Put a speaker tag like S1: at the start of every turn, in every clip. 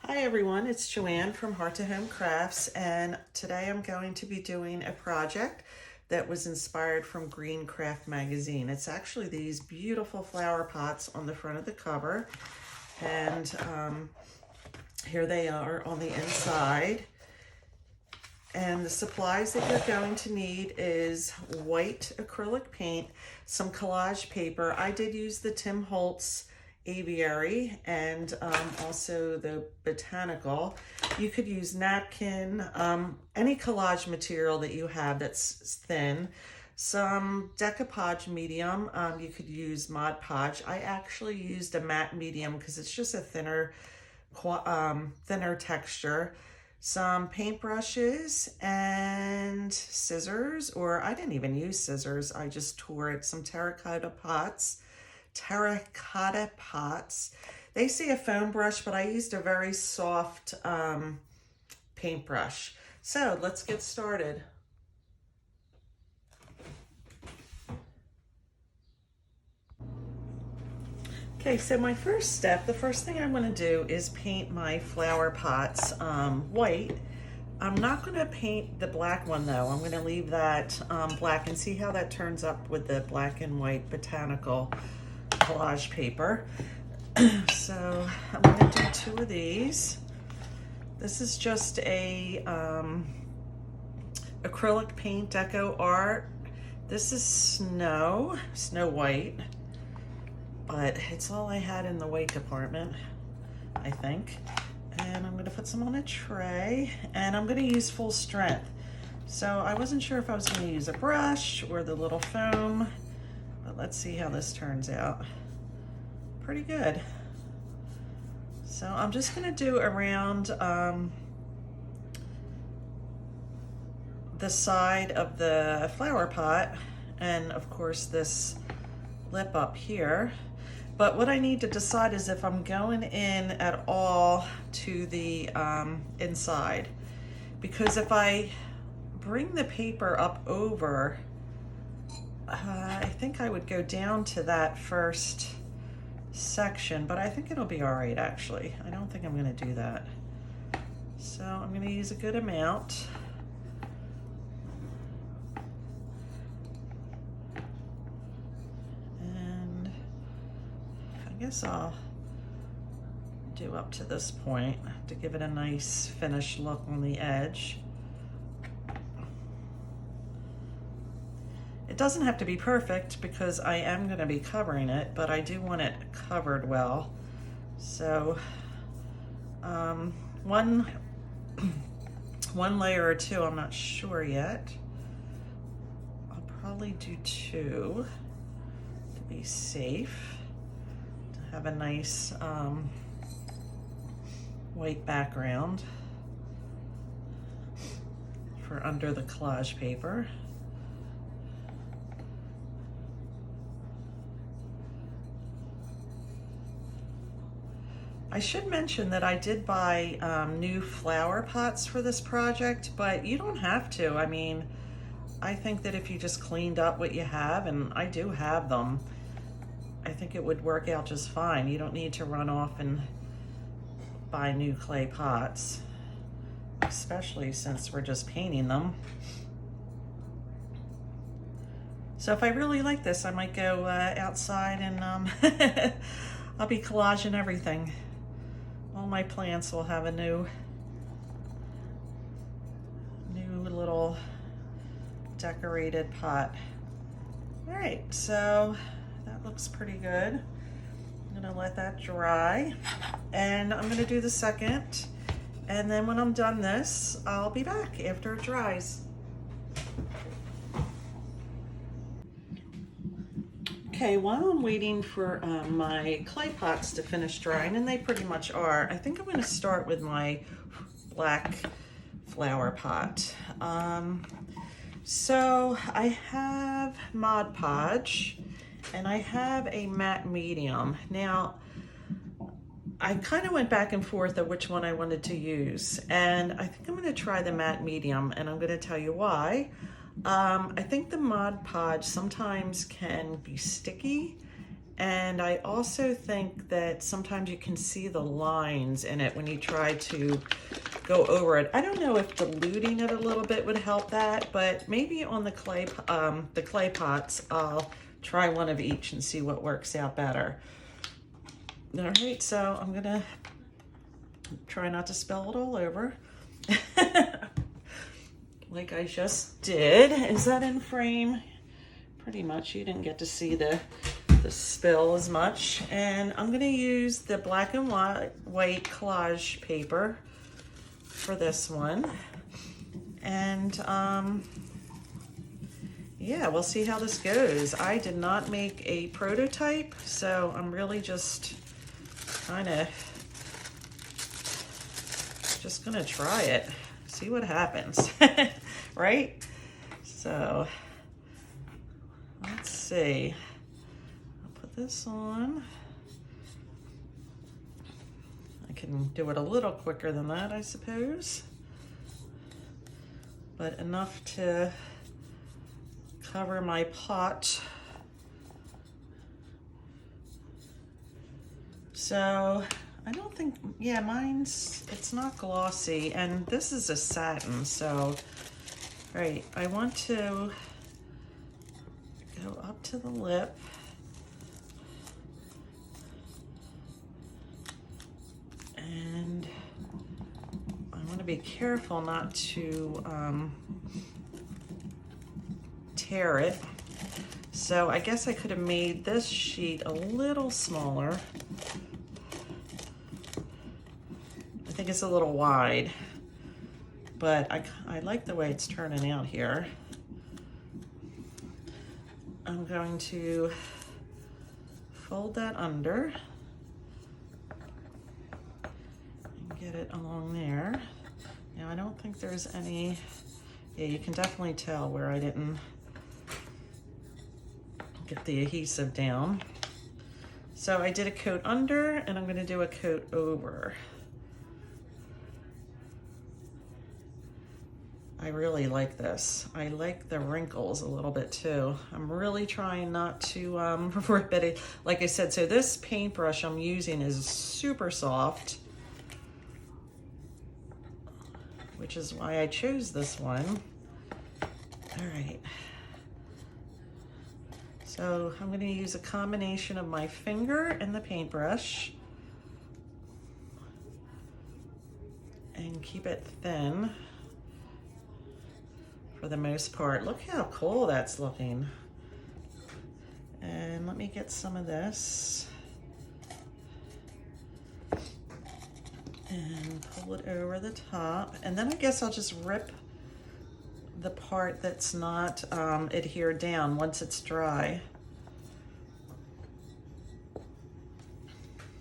S1: Hi everyone, it's Joanne from Heart to Home Crafts, and today I'm going to be doing a project that was inspired from Green Craft magazine. It's actually these beautiful flower pots on the front of the cover, and here they are on the inside. And the supplies that you're going to need is white acrylic paint, some collage paper. I did use the Tim Holtz aviary and also the botanical. You could use napkin, any collage material that you have that's thin. Some decoupage medium, you could use Mod Podge. I actually used a matte medium because it's just a thinner texture. Some paintbrushes and scissors, or I didn't even use scissors, I just tore it. Some terracotta pots. They say a foam brush, but I used a very soft paintbrush. So let's get started. Okay, so my first step, the first thing I'm going to do is paint my flower pots white. I'm not going to paint the black one though. I'm going to leave that black and see how that turns up with the black and white botanical collage paper. So I'm going to do two of these. This is just a acrylic paint deco art. This is Snow White, but it's all I had in the white department, I think. And I'm going to put some on a tray, and I'm going to use full strength. So I wasn't sure if I was going to use a brush or the little foam, but let's see how this turns out. Pretty good. So I'm just going to do around the side of the flower pot, and of course this lip up here. But what I need to decide is if I'm going in at all to the inside, because if I bring the paper up over, I think I would go down to that first section, but I think it'll be all right actually. I don't think I'm going to do that. So I'm going to use a good amount. I guess I'll do up to this point to give it a nice finished look on the edge. It doesn't have to be perfect because I am going to be covering it, but I do want it covered well. So one layer or two, I'm not sure yet. I'll probably do two to be safe. Have a nice white background for under the collage paper. I should mention that I did buy new flower pots for this project, but you don't have to. I mean, I think that if you just cleaned up what you have, and I do have them, I think it would work out just fine. You don't need to run off and buy new clay pots, especially since we're just painting them. So if I really like this, I might go outside and I'll be collaging everything. All my plants will have a new little decorated pot. All right, so that looks pretty good. I'm gonna let that dry, and I'm gonna do the second, and then when I'm done this, I'll be back after it dries. Okay, while I'm waiting for my clay pots to finish drying, and they pretty much are, I think I'm gonna start with my black flower pot. So I have Mod Podge, and I have a matte medium. Now, I kind of went back and forth of which one I wanted to use, and I think I'm going to try the matte medium, and I'm going to tell you why. I think the Mod Podge sometimes can be sticky, And I also think that sometimes you can see the lines in it when you try to go over it. I don't know if diluting it a little bit would help that, but maybe on the clay pots, I'll try one of each and see what works out better. All right, so I'm gonna try not to spill it all over. Like I just did. Is that in frame? Pretty much. You didn't get to see the spill as much. And I'm gonna use the black and white collage paper for this one. And yeah, we'll see how this goes. I did not make a prototype, so I'm really just kind of just gonna try it, see what happens. Right? So let's see. I'll put this on. I can do it a little quicker than that, I suppose, but enough to cover my pot. So I don't think, yeah, it's not glossy, and this is a satin, so, right, I want to go up to the lip. And I want to be careful not to tear it. So I guess I could have made this sheet a little smaller. I think it's a little wide, but I like the way it's turning out here. I'm going to fold that under and get it along there. Now I don't think there's any, yeah, you can definitely tell where I didn't get the adhesive down. So I did a coat under, and I'm going to do a coat over. I really like this. I like the wrinkles a little bit too. I'm really trying not to rip it. Like I said, so this paintbrush I'm using is super soft, which is why I chose this one. All right. So I'm going to use a combination of my finger and the paintbrush and keep it thin for the most part. Look how cool that's looking. And let me get some of this and pull it over the top. And then I guess I'll just rip the part that's not adhered down once it's dry.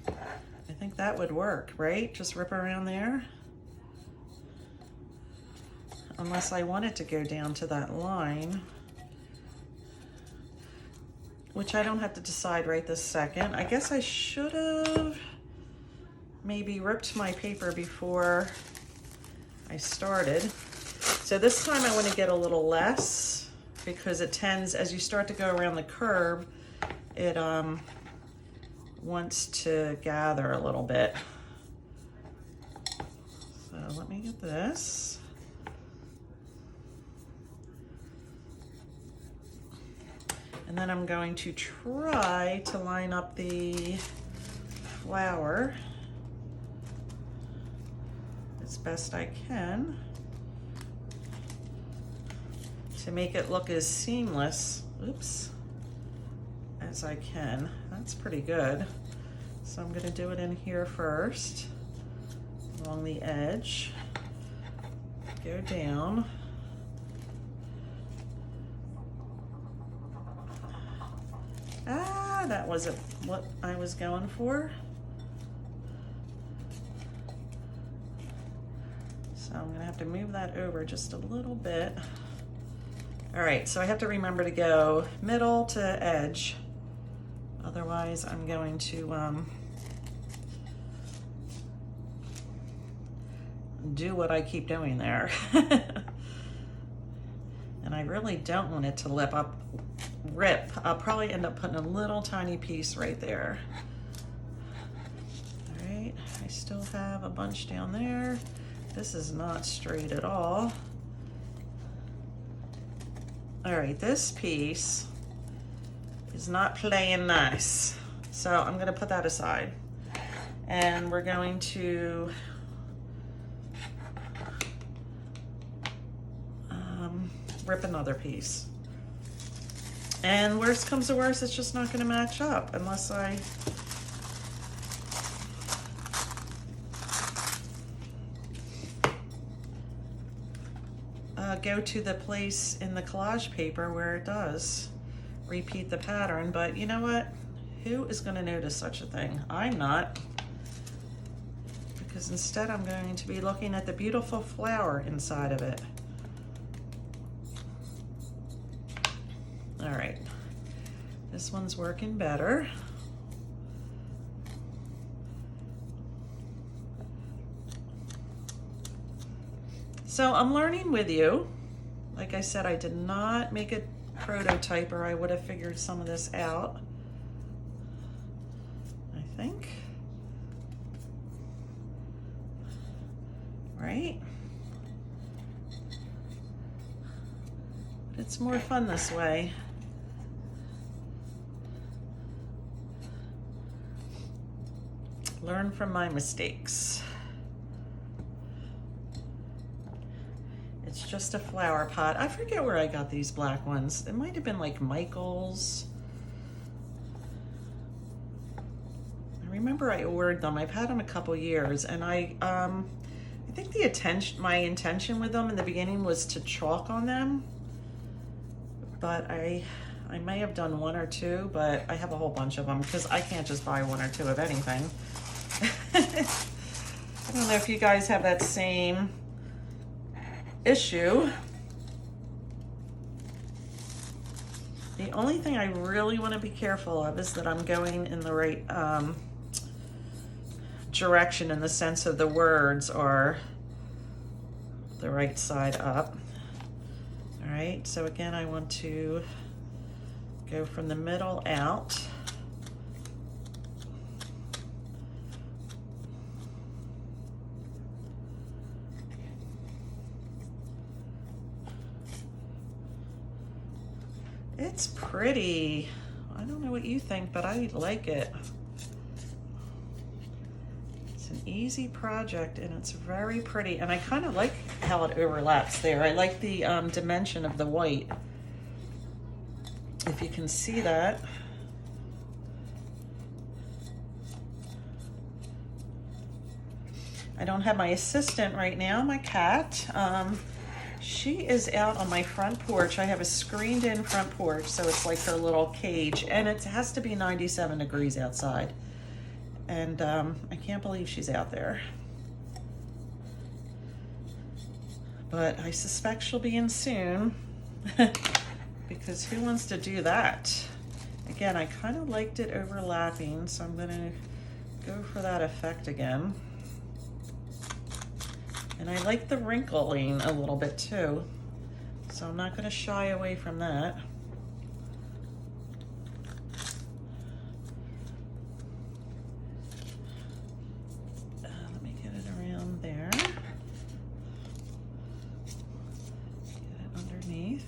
S1: I think that would work, right? Just rip around there. Unless I want it to go down to that line, which I don't have to decide right this second. I guess I should have maybe ripped my paper before I started. So this time I want to get a little less, because it tends, as you start to go around the curve, it wants to gather a little bit. So let me get this. And then I'm going to try to line up the flower as best I can to make it look as seamless, oops, as I can. That's pretty good. So I'm going to do it in here first, along the edge, go down. Ah, that wasn't what I was going for. So I'm gonna have to move that over just a little bit. All right, so I have to remember to go middle to edge. Otherwise, I'm going to do what I keep doing there. And I really don't want it to lip up rip. I'll probably end up putting a little tiny piece right there. All right, I still have a bunch down there. This is not straight at all. All right, this piece is not playing nice. So I'm gonna put that aside. And we're going to rip another piece. And worst comes to worst, it's just not gonna match up unless I go to the place in the collage paper where it does repeat the pattern. But you know what? Who is gonna notice such a thing? I'm not. Because instead I'm going to be looking at the beautiful flower inside of it. All right, this one's working better. So I'm learning with you. Like I said, I did not make a prototype or I would have figured some of this out, I think. Right? It's more fun this way. Learn from my mistakes. It's just a flower pot. I forget where I got these black ones. It might have been like Michael's. I remember I ordered them. I've had them a couple years, and I think my intention with them in the beginning was to chalk on them, but I may have done one or two, but I have a whole bunch of them because I can't just buy one or two of anything. I don't know if you guys have that same issue. The only thing I really want to be careful of is that I'm going in the right direction in the sense of the words are the right side up. All right, so again, I want to go from the middle out. It's pretty. I don't know what you think, but I like it. It's an easy project and it's very pretty. And I kind of like how it overlaps there. I like the dimension of the white. If you can see that. I don't have my assistant right now, my cat. She is out on my front porch. I have a screened in front porch, so it's like her little cage, and it has to be 97 degrees outside. And I can't believe she's out there. But I suspect she'll be in soon because who wants to do that? Again, I kind of liked it overlapping, so I'm gonna go for that effect again. And I like the wrinkling a little bit too, so I'm not going to shy away from that. Let me get it around there. Get it underneath.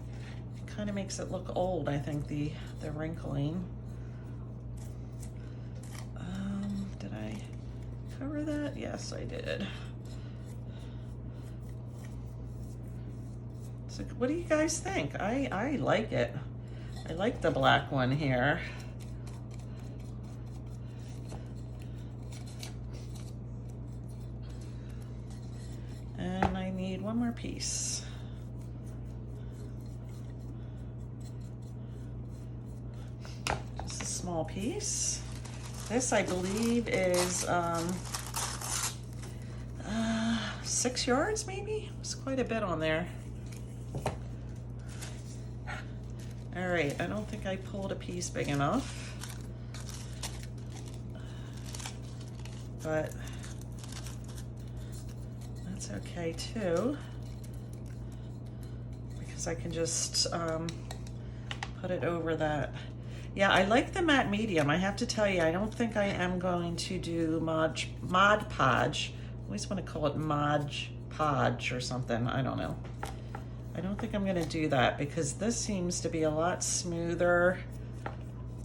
S1: It kind of makes it look old, I think, the wrinkling. Cover that? Yes, I did. So what do you guys think? I like it. I like the black one here. And I need one more piece. Just a small piece. This, I believe, is 6 yards, maybe? It's quite a bit on there. All right, I don't think I pulled a piece big enough, but that's okay too. because I can just put it over that. Yeah, I like the matte medium. I have to tell you, I don't think I am going to do Mod Podge. I always want to call it Mod Podge or something. I don't know. I don't think I'm going to do that because this seems to be a lot smoother.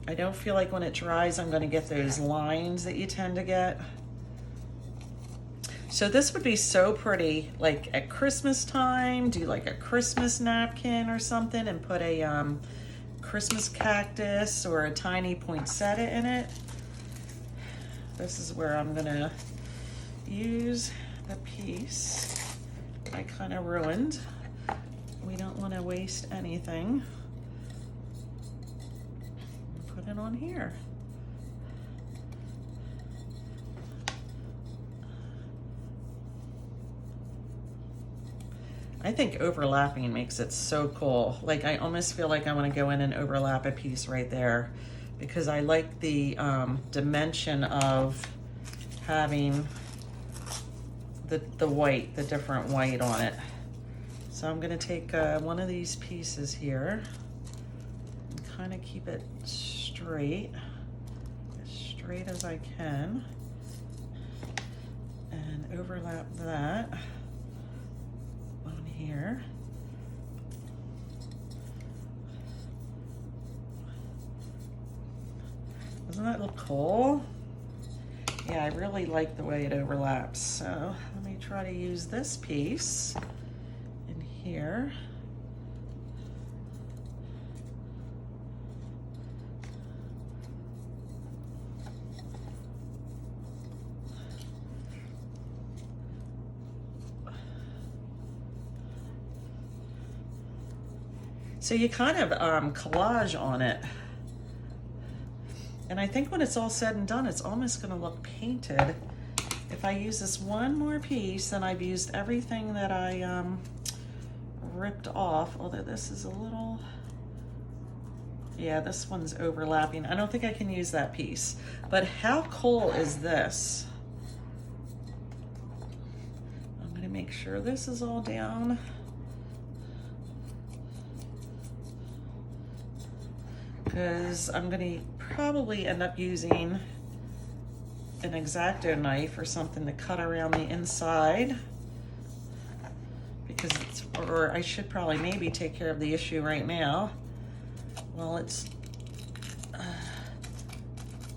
S1: I don't feel like when it dries, I'm going to get those lines that you tend to get. So this would be so pretty, like at Christmas time, do like a Christmas napkin or something and put a Christmas cactus or a tiny poinsettia in it. This is where I'm gonna use the piece I kind of ruined. We don't want to waste anything. Put it on here. I think overlapping makes it so cool. Like I almost feel like I want to go in and overlap a piece right there because I like the dimension of having the white, the different white on it. So I'm going to take one of these pieces here and kind of keep it straight, as straight as I can, and overlap that on here. Doesn't that look cool? Yeah, I really like the way it overlaps. So let me try to use this piece in here. So you kind of collage on it. And I think when it's all said and done, it's almost gonna look painted. If I use this one more piece, then I've used everything that I ripped off, although this is a little, yeah, this one's overlapping. I don't think I can use that piece, but how cool is this? I'm gonna make sure this is all down. Because I'm gonna probably end up using an X-Acto knife or something to cut around the inside, because it's, or I should probably maybe take care of the issue right now while it's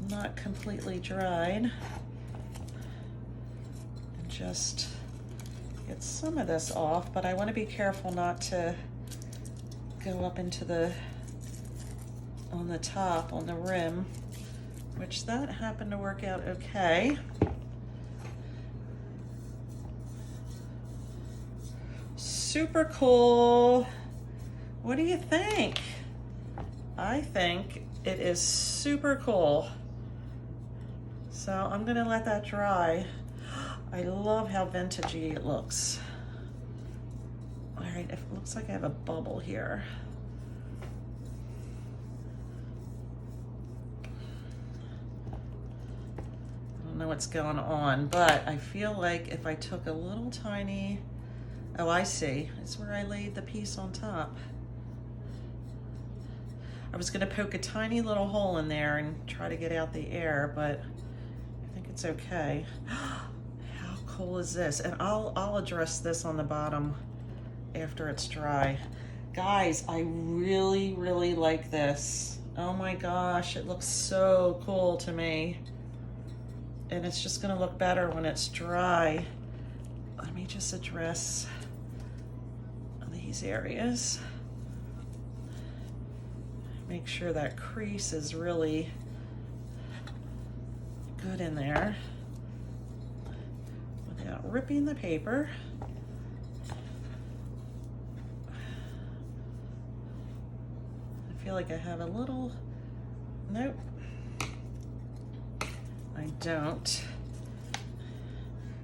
S1: not completely dried, and just get some of this off. But I want to be careful not to go up into the on the top, on the rim, which that happened to work out okay. Super cool. What do you think? I think it is super cool. So I'm gonna let that dry. I love how vintagey it looks. All right, it looks like I have a bubble here. Know what's going on, but I feel like if I took a little tiny, oh, I see, it's where I laid the piece on top. I was going to poke a tiny little hole in there and try to get out the air, but I think it's okay. How cool is this? And I'll address this on the bottom after it's dry. Guys, I really, really like this. Oh my gosh, it looks so cool to me. And it's just gonna look better when it's dry. Let me just address these areas. Make sure that crease is really good in there without ripping the paper. I feel like I have a little, nope. I don't.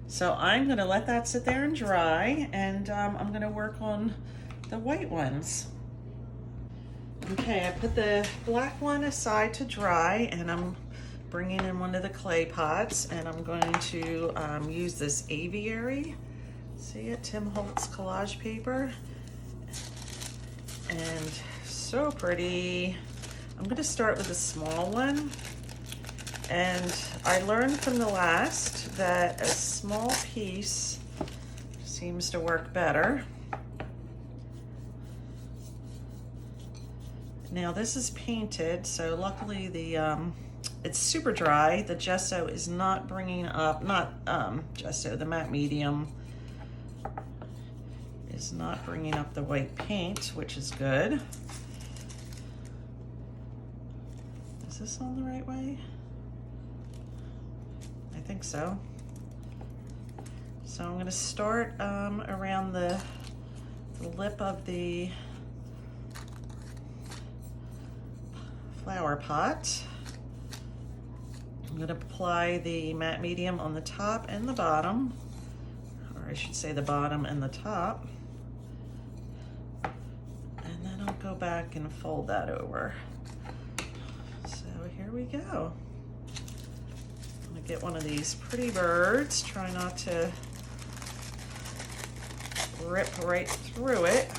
S1: So I'm gonna let that sit there and dry, and I'm gonna work on the white ones. Okay, I put the black one aside to dry, and I'm bringing in one of the clay pots, and I'm going to use this aviary. See it, Tim Holtz collage paper. and so pretty. I'm gonna start with a small one. And I learned from the last that a small piece seems to work better. Now this is painted, so luckily it's super dry. The gesso is not bringing up, gesso, the matte medium is not bringing up the white paint, which is good. Is this on the right way? I think so. So I'm going to start around the lip of the flower pot. I'm going to apply the matte medium on the top and the bottom, or I should say the bottom and the top. And then I'll go back and fold that over. So here we go. I'm going to get one of these pretty birds. Try not to rip right through it.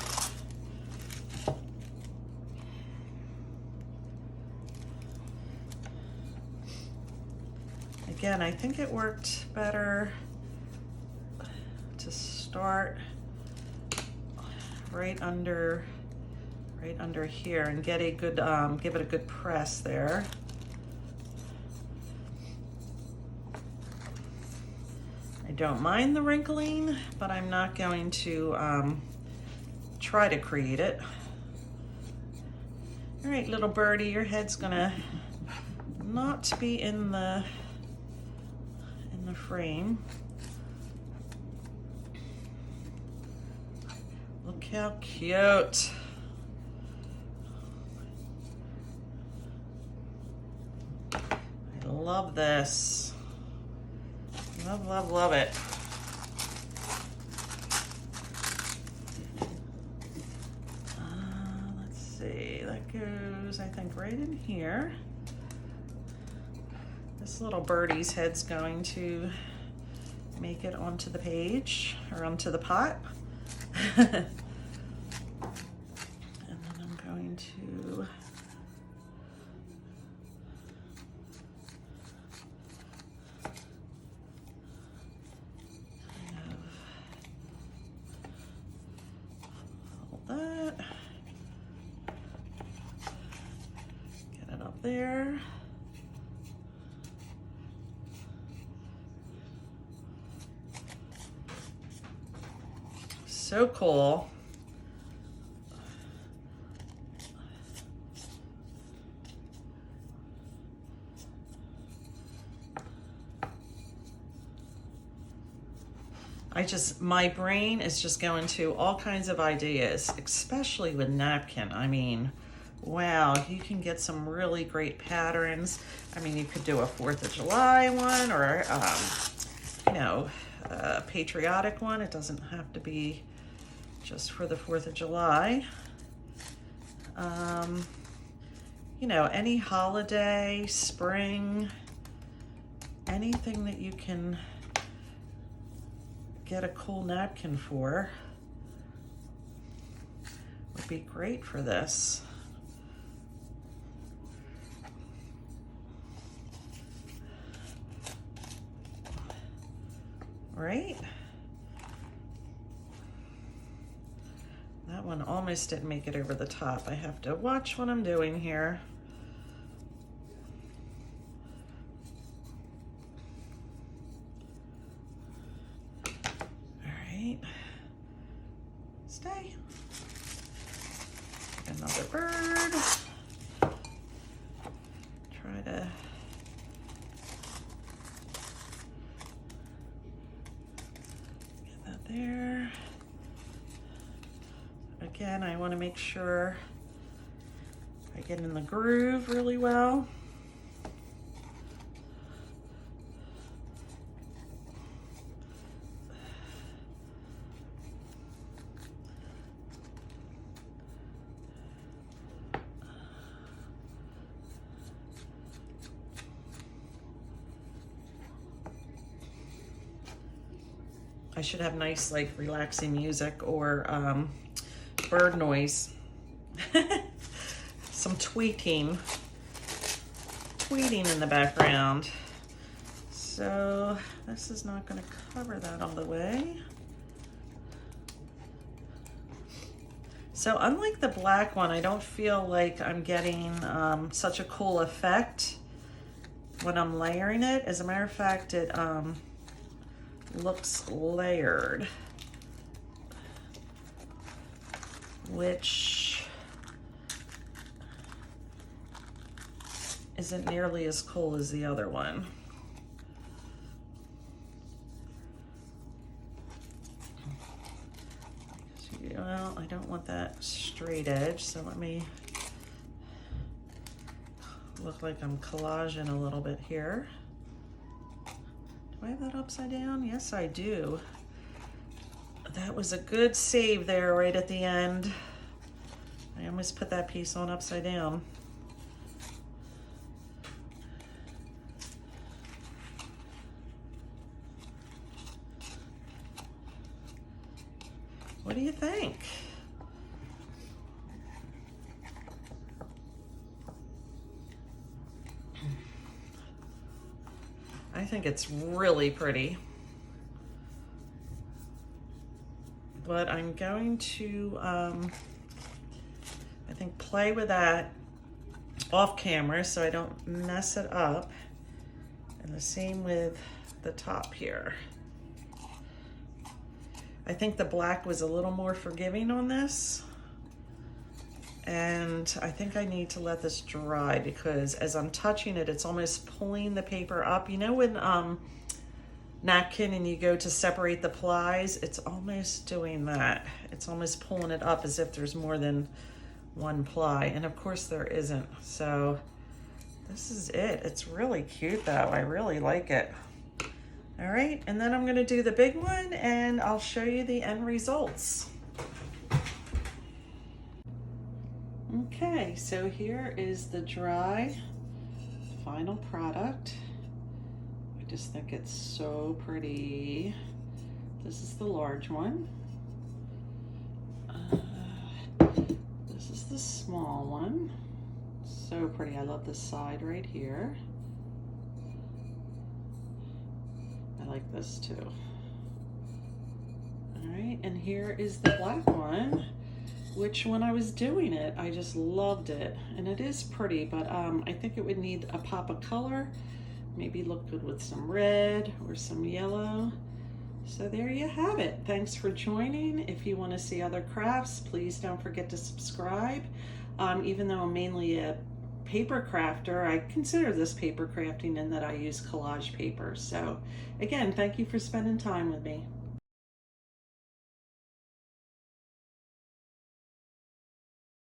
S1: Again, I think it worked better to start right under here and get a good, give it a good press there. I don't mind the wrinkling, but I'm not going to try to create it. All right, little birdie, your head's gonna not be in the frame. Look how cute. I love this. Love, love, love it. Let's see, that goes, I think, right in here. This little birdie's head's going to make it onto the page, or onto the pot. And then I'm going to fold that, get it up there. So cool. My brain is just going to all kinds of ideas, especially with Napkin. I mean, wow, you can get some really great patterns. I mean, you could do a 4th of July one, or, you know, a patriotic one. It doesn't have to be just for the 4th of July. You know, any holiday, spring, anything that you can get a cool napkin for would be great for this. Right? That one almost didn't make it over the top. I have to watch what I'm doing here. All right. Stay. Another bird. Try to get that there. Again, I want to make sure I get in the groove really well. I should have nice, like, relaxing music or bird noise some tweeting in the background. So this is not going to cover that all the way. So unlike the black one, I don't feel like I'm getting such a cool effect when I'm layering it. As a matter of fact, it looks layered, which isn't nearly as cool as the other one. Well, I don't want that straight edge, so let me look like I'm collaging a little bit here. Do I have that upside down? Yes, I do. That was a good save there right at the end. I almost put that piece on upside down. What do you think? I think it's really pretty. But I'm going to, I think, play with that off camera so I don't mess it up. And the same with the top here. I think the black was a little more forgiving on this. And I think I need to let this dry because as I'm touching it, it's almost pulling the paper up. You know when napkin and you go to separate the plies, it's almost doing that. It's almost pulling it up as if there's more than one ply. And of course there isn't. So this is it. It's really cute though. I really like it. All right, and then I'm gonna do the big one and I'll show you the end results. Okay, so here is the dry final product. I just think it's so pretty. This is the large one. This is the small one. So pretty, I love this side right here. I like this too. All right, and here is the black one, which when I was doing it, I just loved it. And it is pretty, but I think it would need a pop of color. Maybe look good with some red or some yellow. So there you have it. Thanks for joining. If you want to see other crafts, please don't forget to subscribe. Even though I'm mainly a paper crafter, I consider this paper crafting in that I use collage paper. So again, thank you for spending time with me.